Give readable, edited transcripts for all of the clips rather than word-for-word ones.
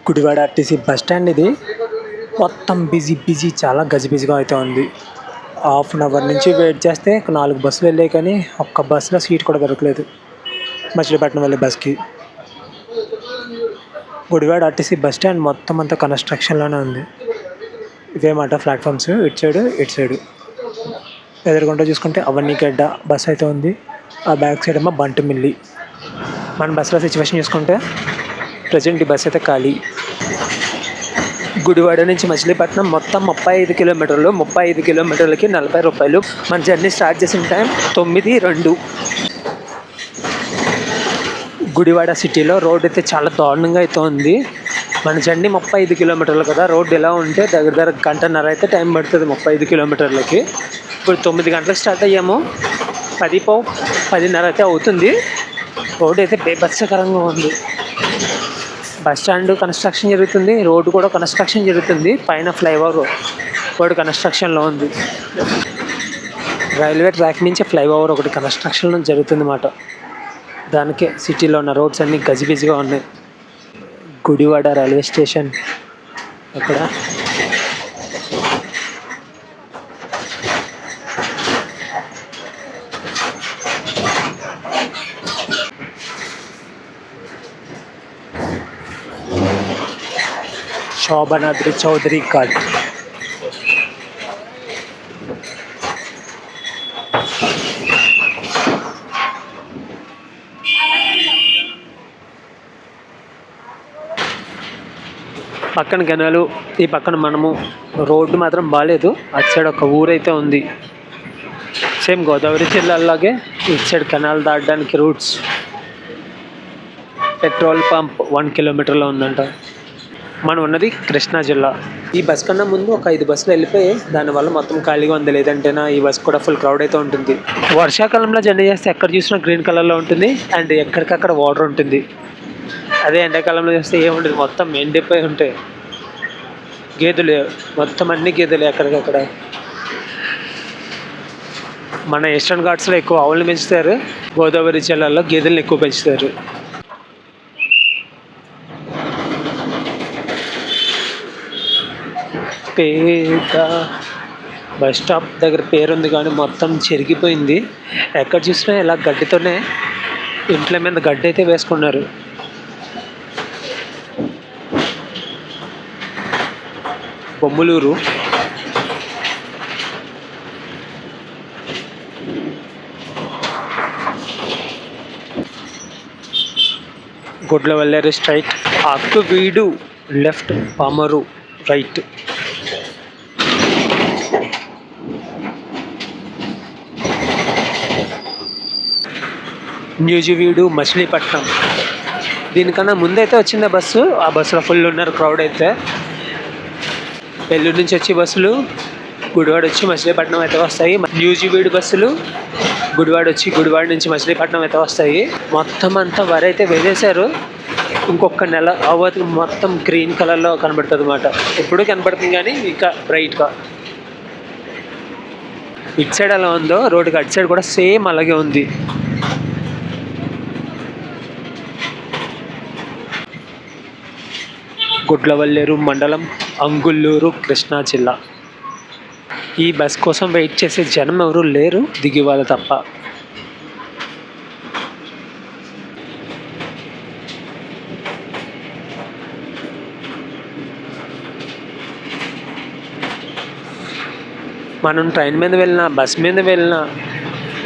Gudivada RTC bus stand ఇది. మొత్తం busy చాలా గజిబిజిగా అయితే ఉంది. హాఫ్ అన్ అవర్ నుంచి వెయిట్ చేస్తే 4 బస్సులు వెళ్ళాయి కానీ ఒక్క బస్సులో సీట్ కూడా దొరకలేదు మచిలీపట్నం వెళ్ళే బస్కి. గుడివాడ ఆర్టీసీ బస్ స్టాండ్ మొత్తం అంతా కన్స్ట్రక్షన్లోనే ఉంది. ఇవేమాట ప్లాట్ఫామ్స్, ఇటు సైడు ఎదురుగుండా చూసుకుంటే అవన్నీగడ్డ బస్ అయితే ఉంది. ఆ బ్యాక్ సైడ్ ఏమో బంటుమిల్లి. మన బస్సులో సిచ్యువేషన్ చూసుకుంటే ప్రజెంట్ ఈ బస్ అయితే ఖాళీ. గుడివాడ నుంచి మచిలీపట్నం మొత్తం 35 కిలోమీటర్లు. 35 కిలోమీటర్లకి 40 రూపాయలు. మన జర్నీ స్టార్ట్ చేసిన టైం 9:02. గుడివాడ సిటీలో రోడ్ అయితే చాలా దారుణంగా అయితే ఉంది. మన జర్నీ 35 కిలోమీటర్లు కదా, రోడ్డు ఎలా ఉంటే దగ్గర గంటన్నర అయితే టైం పడుతుంది 35 కిలోమీటర్లకి. ఇప్పుడు 9 గంటలకు స్టార్ట్ అయ్యాము, 10:10 అయితే అవుతుంది. రోడ్డు అయితే బేభత్సకరంగా ఉంది. బస్ స్టాండ్ కన్స్ట్రక్షన్ జరుగుతుంది, రోడ్డు కూడా కన్స్ట్రక్షన్ జరుగుతుంది. పైన ఫ్లైఓవర్ రోడ్డు కన్స్ట్రక్షన్లో ఉంది. రైల్వే ట్రాక్ నుంచి ఫ్లైఓవర్ ఒకటి కన్స్ట్రక్షన్లో జరుగుతుంది అన్నమాట. దానికే సిటీలో ఉన్న రోడ్స్ అన్నీ గజిబిజిగా ఉన్నాయి. గుడివాడ రైల్వే స్టేషన్ అక్కడ శోభనాద్రి చౌదరి ఘాట్. పక్కన గనాలు, ఈ పక్కన మనము. రోడ్డు మాత్రం బాగాలేదు. అటు సైడ్ ఒక ఊరైతే ఉంది, సేమ్ గోదావరి జిల్లాలాగే. ఇటు సైడ్ కెనాల్ దాటడానికి రూట్స్. పెట్రోల్ పంప్ 1 కిలోమీటర్లో ఉందంట. మనం ఉన్నది కృష్ణా జిల్లా. ఈ బస్ కన్నా ముందు ఒక 5 బస్సులు వెళ్ళిపోయి దానివల్ల మొత్తం ఖాళీగా ఉంది. లేదంటేనా ఈ బస్ కూడా ఫుల్ క్రౌడ్ అయితే ఉంటుంది. వర్షాకాలంలో జర్నీ చేస్తే ఎక్కడ చూసినా గ్రీన్ కలర్లో ఉంటుంది అండ్ ఎక్కడికక్కడ వాటర్ ఉంటుంది. అదే ఎండాకాలంలో చూస్తే ఏముంటుంది, మొత్తం ఎండిపోయి ఉంటాయి. గేదెలు మొత్తం అన్ని గేదెలు ఎక్కడికక్కడ. మన ఈస్టర్న్ ఘాట్స్లో ఎక్కువ ఆవులను పెంచుతారు, గోదావరి జిల్లాలో గేదెలను ఎక్కువ పెంచుతారు. పేద బస్ స్టాప్ దగ్గర పేరుంది కానీ మొత్తం చెరిగిపోయింది. ఎక్కడ చూసినా ఇలా గడ్డితోనే ఇంట్ల మీద గడ్డి అయితే వేసుకున్నారు. Bommaluru Gudlavalleru straight, Akkuveedu left, Pamarru right. Nuzvid Machilipatnam. దీనికన్నా ముందైతే వచ్చింది బస్సు. ఆ బస్సులో ఫుల్ ఉన్నారు క్రౌడ్ అయితే. పెళ్ళూరు నుంచి వచ్చే బస్సులు గుడివాడ వచ్చి మచిలీపట్నం అయితే వస్తాయి. న్యూజివీడు బస్సులు గుడివాడ వచ్చి గుడివాడ నుంచి మచిలీపట్నం అయితే వస్తాయి. మొత్తం అంతా వరి అయితే వేసేశారు. ఇంకొక నెల అవ్వదు మొత్తం గ్రీన్ కలర్లో కనబడుతుంది అన్నమాట. ఎప్పుడు కనబడుతుంది కానీ ఇంకా బ్రైట్గా. ఇటు సైడ్ ఎలా ఉందో రోడ్డుకి అటు సైడ్ కూడా సేమ్ అలాగే ఉంది. గుడ్లవల్లేరు మండలం, అంగుళ్ళూరు, కృష్ణా జిల్లా. ఈ బస్ కోసం వెయిట్ చేసే జనం ఎవరు లేరు, దిగి వాళ్ళు తప్ప. మనం ట్రైన్ మీద వెళ్ళినా బస్ మీద వెళ్ళినా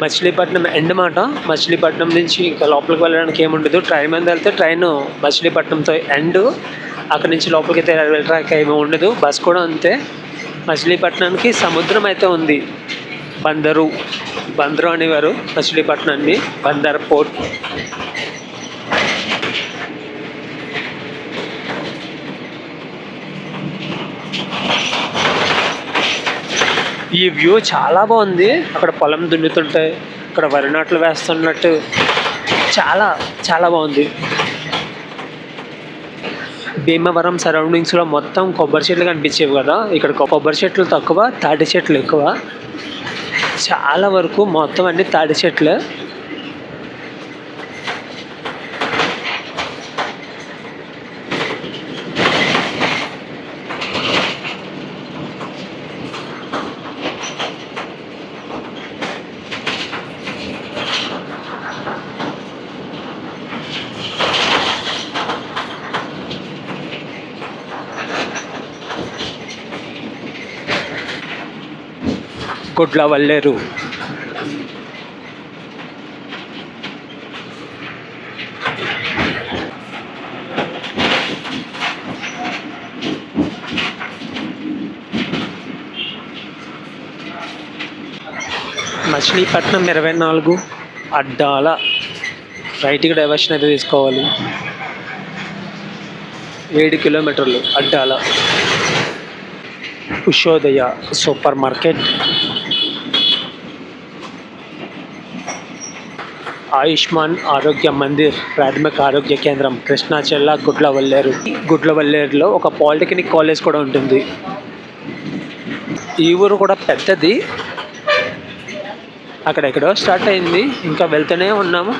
మచిలీపట్నం ఎండ్ మాట. మచిలీపట్నం నుంచి ఇంకా లోపలికి వెళ్ళడానికి ఏముండదు. ట్రైన్ మీద వెళ్తే ట్రైన్ మచిలీపట్నంతో ఎండ్. అక్కడి నుంచి లోపలికి అయితే వెళ్ళడానికి ఏమీ ఉండదు. బస్ కూడా అంతే. మచిలీపట్నానికి సముద్రం అయితే ఉంది. బందరు అనేవారు మచిలీపట్నాన్ని, బందర్ పోర్ట్. ఈ వ్యూ చాలా బాగుంది. అక్కడ పొలం దున్నుతుంటాయి, ఇక్కడ వరి నాట్లు వేస్తున్నట్టు చాలా చాలా బాగుంది. భీమవరం సరౌండింగ్స్లో మొత్తం కొబ్బరి చెట్లు కనిపించేవి కదా, ఇక్కడ కొబ్బరి చెట్లు తక్కువ, తాటి చెట్లు ఎక్కువ. చాలా వరకు మొత్తం అన్ని తాటి చెట్లు. గుడ్లవల్లేరు. మచిలీపట్నం 24 అడ్డాల రైట్కి డైవర్షన్ అయితే తీసుకోవాలి. 7 కిలోమీటర్లు అడ్డాల. ఉషోదయ సూపర్ మార్కెట్, ఆయుష్మాన్ ఆరోగ్య మందిర్ ప్రాథమిక ఆరోగ్య కేంద్రం, కృష్ణా జిల్లా గుడ్లవల్లేరు. గుడ్లవల్లేరులో ఒక పాలిటెక్నిక్ కాలేజ్ కూడా ఉంటుంది. ఈ ఊరు కూడా పెద్దది. అక్కడెక్కడో స్టార్ట్ అయింది, ఇంకా వెళ్తూనే ఉన్నాము.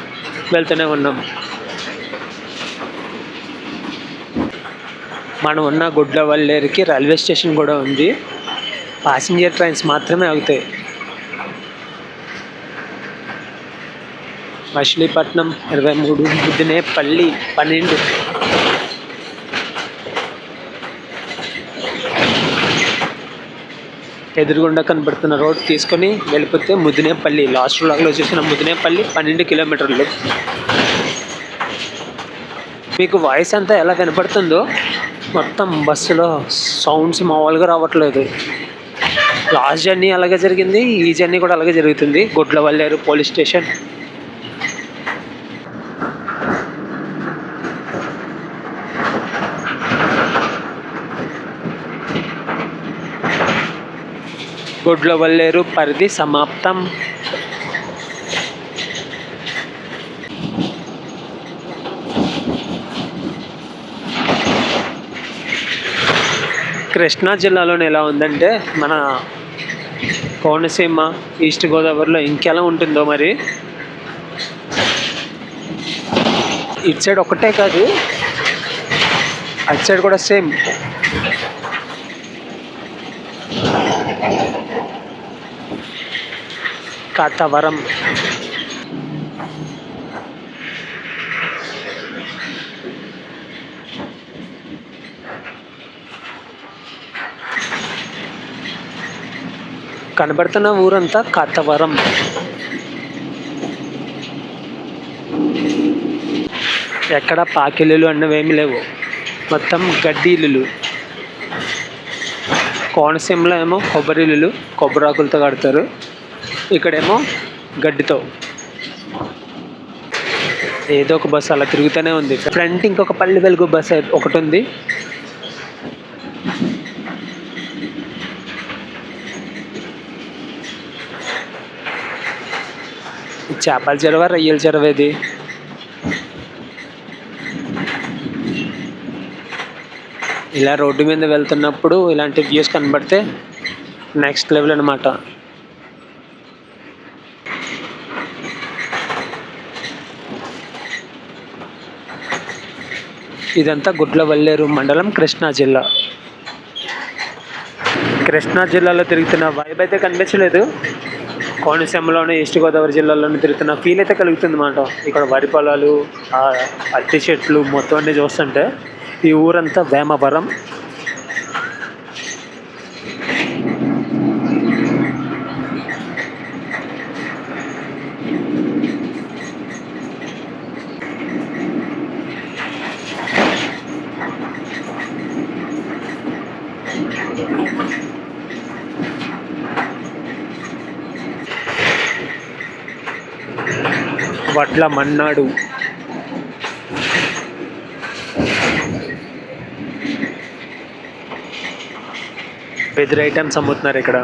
మనం ఉన్న గుడ్లవల్లేరుకి రైల్వే స్టేషన్ కూడా ఉంది. ప్యాసింజర్ ట్రైన్స్ మాత్రమే ఆగుతాయి. మచిలీపట్నం 23, ముదినేపల్లి 12. ఎదురుగుండా కనబడుతున్న రోడ్ తీసుకొని వెళ్ళిపోతే ముదినేపల్లి. లాస్ట్ వ్లాగ్లో చూసిన ముదినేపల్లి 12 కిలోమీటర్లు. మీకు వాయిస్ అంతా ఎలా వినపడుతుందో, మొత్తం బస్సులో సౌండ్స్ మామూలుగా రావట్లేదు. లాస్ట్ జర్నీ అలాగే జరిగింది, ఈ జర్నీ కూడా అలాగే జరుగుతుంది. Gudlavalleru police station. గుడ్లవల్లేరు పరిధి సమాప్తం. కృష్ణా జిల్లాలోనే ఎలా ఉందంటే, మన కోనసీమ, ఈస్ట్ గోదావరిలో ఇంకెలా ఉంటుందో మరి. ఇటు సైడ్ ఒకటే కాదు, అటు సైడ్ కూడా సేమ్. కాతవరం, కనబడుతున్న ఊరంతా కాతవరం. ఎక్కడ పాకిళ్ళు అన్నవేమీ లేవు, మొత్తం గడ్డి ఇల్లులు. కోనసీమలో ఏమో కొబ్బరి ఇల్లులు, కొబ్బరాకులతో కడతారు. ఇక్కడేమో గడ్డితో. ఏదో ఒక బస్సు అలా తిరుగుతూనే ఉంది. ఫ్రంట్ ఇంకొక పల్లె వెలుగు బస్సు ఒకటి ఉంది. చేపల చెరువ, రొయ్యల చెరువ ఇది. ఇలా రోడ్డు మీద వెళ్తున్నప్పుడు ఇలాంటి వ్యూస్ కనబడితే నెక్స్ట్ లెవెల్ అనమాట. ఇదంతా గుడ్లవల్లేరు మండలం, కృష్ణా జిల్లా. కృష్ణా జిల్లాలో తిరుగుతున్న వైబ్ అయితే కనిపించలేదు. కోనసీమలోనే, ఈస్ట్ గోదావరి జిల్లాలోనే తిరుగుతున్న ఫీల్ అయితే కలుగుతుంది అన్నమాట. ఇక్కడ వరి పొలాలు, అరటి చెట్లు మొత్తం అన్నీ చూస్తుంటే. ఈ ఊరంతా వేమవరం. వడ్ల మన్నాడు. వెదర్ ఐటమ్స్ అమ్ముతున్నారు ఇక్కడ.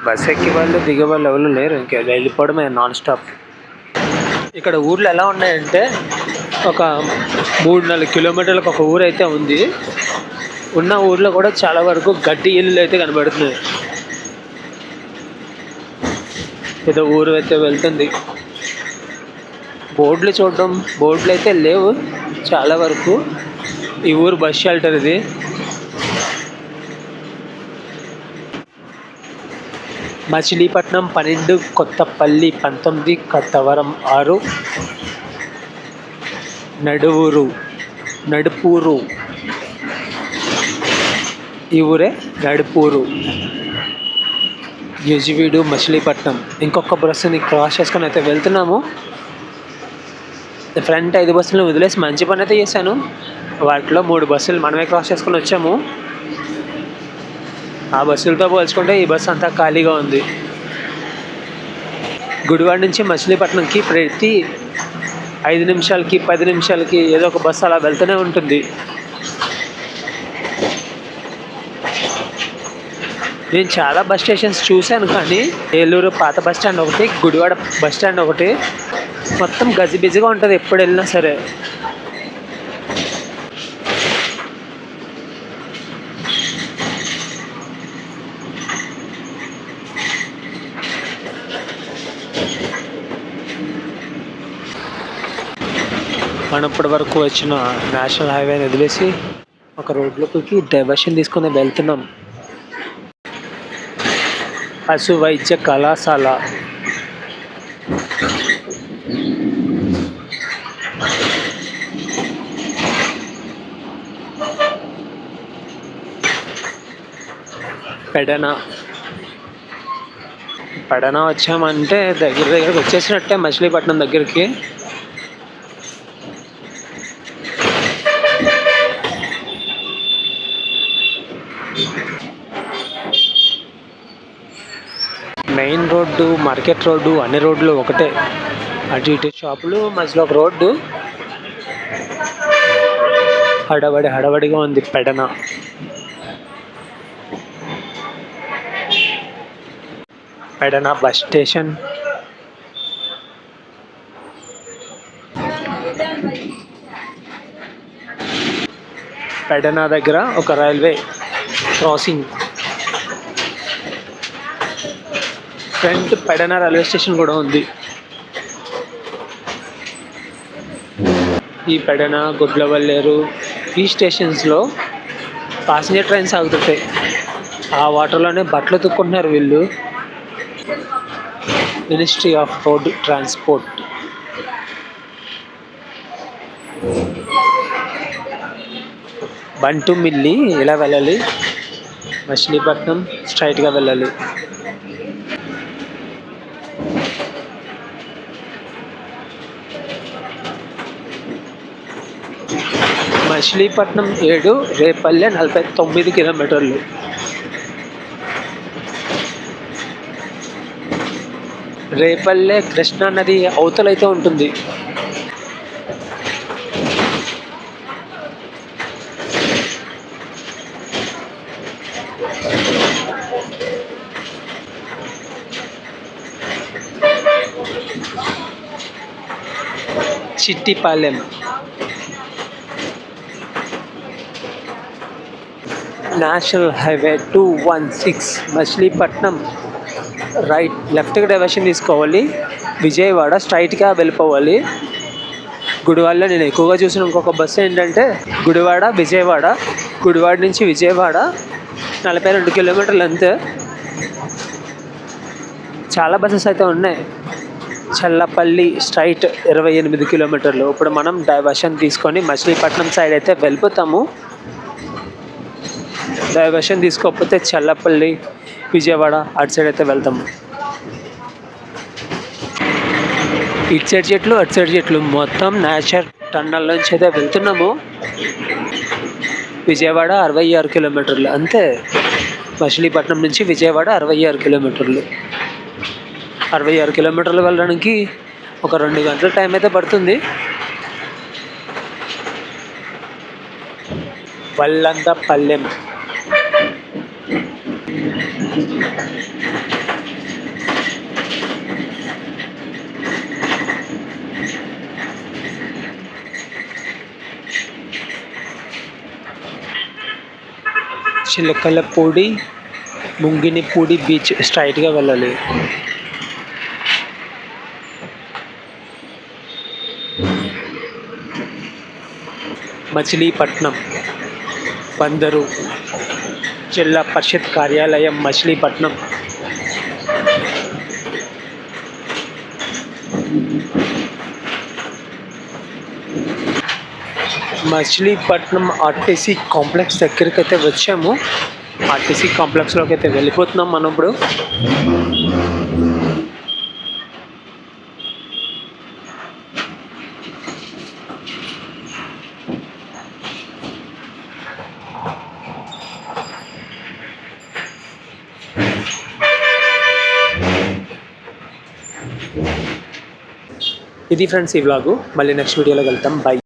బస్ ఎక్కి వాళ్ళు దిగే వాళ్ళు ఎవరు లేరు, ఇంకా వెళ్ళిపోవడమే నాన్ స్టాప్. ఇక్కడ ఊర్లు ఎలా ఉన్నాయంటే, ఒక 3-4 కిలోమీటర్లకు ఒక ఊరు అయితే ఉంది. ఉన్న ఊర్లో కూడా చాలా వరకు గడ్డి ఇల్లు అయితే కనబడుతున్నాయి. ఏదో ఊరు అయితే వెళ్తుంది. బోర్డులు చూడడం, బోర్డులు అయితే లేవు చాలా వరకు. ఈ ఊరు బస్ షెల్టర్ ఇది. మచిలీపట్నం 12, కొత్తపల్లి 19, కొత్తవరం 6, నడుపూరు ఈ ఊరే నడుపూరు, యుజివీడు, మచిలీపట్నం. ఇంకొక బస్సుని క్రాస్ చేసుకొని అయితే వెళ్తున్నాము. ఫ్రంట్ 5 బస్సులను వదిలేసి మంచి పని అయితే చేశాను. వాటిలో 3 బస్సులు మనమే క్రాస్ చేసుకొని వచ్చాము. ఆ బస్సులతో పోల్చుకుంటే ఈ బస్సు అంతా ఖాళీగా ఉంది. గుడివాడ నుంచి మచిలీపట్నంకి ప్రతి 5 నిమిషాలకి 10 నిమిషాలకి ఏదో ఒక బస్సు అలా వెళ్తూనే ఉంటుంది. నేను చాలా బస్ స్టేషన్స్ చూశాను, కానీ ఏలూరు పాత బస్ స్టాండ్ ఒకటి, గుడివాడ బస్ స్టాండ్ ఒకటి మొత్తం గజిబిజిగా ఉంటుంది ఎప్పుడు వెళ్ళినా సరే. మనం ఇప్పటి వరకు వచ్చిన నేషనల్ హైవేని వదిలేసి ఒక రోడ్లోకి డైవర్షన్ తీసుకుని వెళ్తున్నాం. పశు వైద్య కళాశాల. పెడన వచ్చామంటే దగ్గరికి వచ్చేసినట్టే మచిలీపట్నం దగ్గరికి. మెయిన్ రోడ్డు, మార్కెట్ రోడ్డు, అన్ని రోడ్లు ఒకటే. అటు ఇటు షాపులు, మధ్యలో ఒక రోడ్డు. హడవడిగా ఉంది పెడన. Pedana bus station. పెడన దగ్గర ఒక railway crossing. Front Pedana railway station కూడా ఉంది. ఈ పెడన, గుడ్లవల్లేరు ఈ స్టేషన్స్లో ప్యాసింజర్ ట్రైన్స్ ఆగుతుంటాయి. ఆ వాటర్లోనే బట్టలు తుక్కుంటున్నారు వీళ్ళు. Ministry of road transport. Bantumilli ఇలా వెళ్ళాలి, మచిలీపట్నం స్ట్రైట్గా వెళ్ళాలి. మచిలీపట్నం 7, రేపల్లె 49 కిలోమీటర్లు. రేపల్లె కృష్ణా నది అవతలైతే ఉంటుంది. చిట్టిపాలెం. నేషనల్ హైవే 216 మచిలీపట్నం లెఫ్ట్కి డైవర్షన్ తీసుకోవాలి. విజయవాడ స్ట్రైట్గా వెళ్ళిపోవాలి. గుడివాడలో నేను ఎక్కువగా చూసిన ఇంకొక బస్సు ఏంటంటే గుడివాడ నుంచి విజయవాడ 42 కిలోమీటర్లు అంతే. చాలా బస్సెస్ అయితే ఉన్నాయి. చల్లపల్లి స్ట్రైట్ 28 కిలోమీటర్లు. ఇప్పుడు మనం డైవర్షన్ తీసుకొని మచిలీపట్నం సైడ్ అయితే వెళ్ళిపోతాము. డైవర్షన్ తీసుకోకపోతే చల్లపల్లి, విజయవాడ అటు సైడ్ అయితే వెళ్తాము. ఇటు సైడ్ చెట్లు, అటు సైడ్ చెట్లు, మొత్తం నేచర్ టన్నల్ నుంచి అయితే వెళ్తున్నాము. విజయవాడ 66 కిలోమీటర్లు అంతే. మచిలీపట్నం నుంచి విజయవాడ 66 కిలోమీటర్లు. 66 కిలోమీటర్లు వెళ్ళడానికి ఒక 2 గంటల టైం అయితే పడుతుంది. వల్లందపల్లెం. చిలకలపూడి, ముంగినిపూడి బీచ్ స్ట్రైట్గా వెళ్ళాలి. మచిలీపట్నం బందరు, జిల్లా పరిషత్ కార్యాలయం మచిలీపట్నం. మచిలీపట్నం ఆర్టీసీ కాంప్లెక్స్ దగ్గరికి అయితే వచ్చాము. ఆర్టీసీ కాంప్లెక్స్లోకి అయితే వెళ్ళిపోతున్నాం మనం ఇప్పుడు. ఇది ఫ్రెండ్స్ ఈ వ్లాగు. మళ్ళీ నెక్స్ట్ వీడియోలో వెళ్తాం. బై.